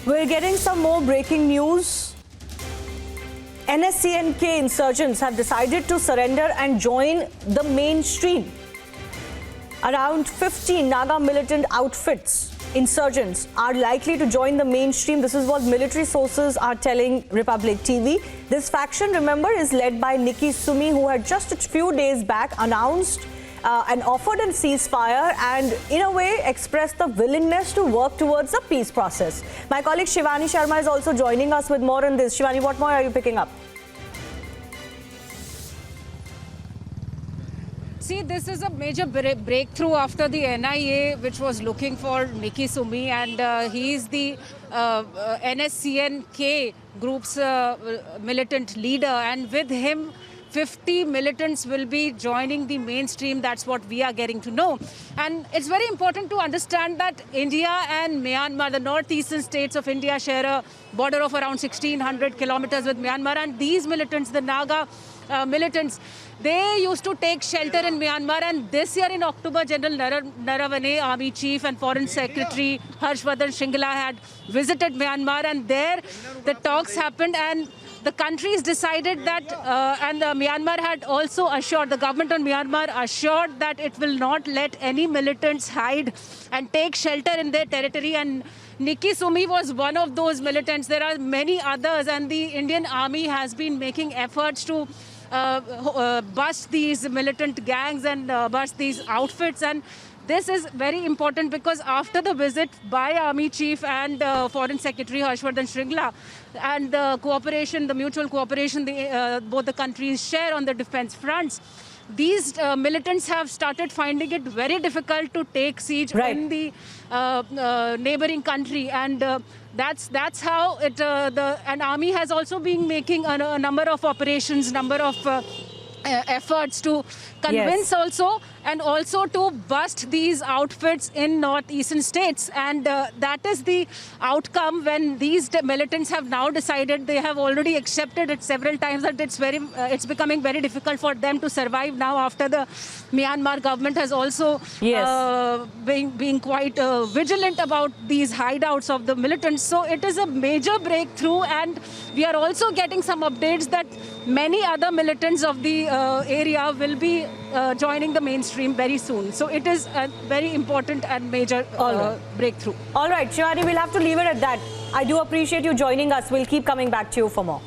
We're getting some more breaking news. NSCN-K insurgents have decided to surrender and join the mainstream. Around 50 Naga militant outfits, insurgents, are likely to join the mainstream. This is what military sources are telling Republic TV. This faction, remember, is led by Nikki Sumi, who had just a few days back announced and offered a ceasefire and in a way expressed the willingness to work towards a peace process. My colleague Shivani Sharma is also joining us with more on this. Shivani, what more are you picking up? See, this is a major breakthrough after the NIA, which was looking for Nikki Sumi, and he is the NSCN-K group's militant leader, and with him 50 militants will be joining the mainstream. That's what we are getting to know. And it's very important to understand that India and Myanmar, the northeastern states of India, share a border of around 1,600 kilometers with Myanmar. And these militants, the Naga militants, they used to take shelter in Myanmar. And this year in October, General Naravane, Army Chief, and Foreign Secretary Harshvardhan Shringla had visited Myanmar. And there the talks happened, and the countries decided that, and Myanmar had also assured, the government of Myanmar assured that it will not let any militants hide and take shelter in their territory. And Nikki Sumi was one of those militants. There are many others, and the Indian Army has been making efforts to bust these militant gangs and bust these outfits. And this is very important because after the visit by Army Chief and Foreign Secretary Harshvardhan Shringla and the cooperation, the mutual cooperation both the countries share on the defense fronts, these militants have started finding it very difficult to take siege in the neighboring country, and that's how it. And army has also been making a number of operations, number of efforts to convince also, and also to bust these outfits in northeastern states. And that is the outcome when these militants have now decided, they have already accepted it several times, that it's becoming very difficult for them to survive now after the Myanmar government has also being quite vigilant about these hideouts of the militants. So it is a major breakthrough, and we are also getting some updates that many other militants of the area will be joining the mainstream very soon. So it is a very important and major breakthrough. All right, Shivani, we'll have to leave it at that. I do appreciate you joining us. We'll keep coming back to you for more.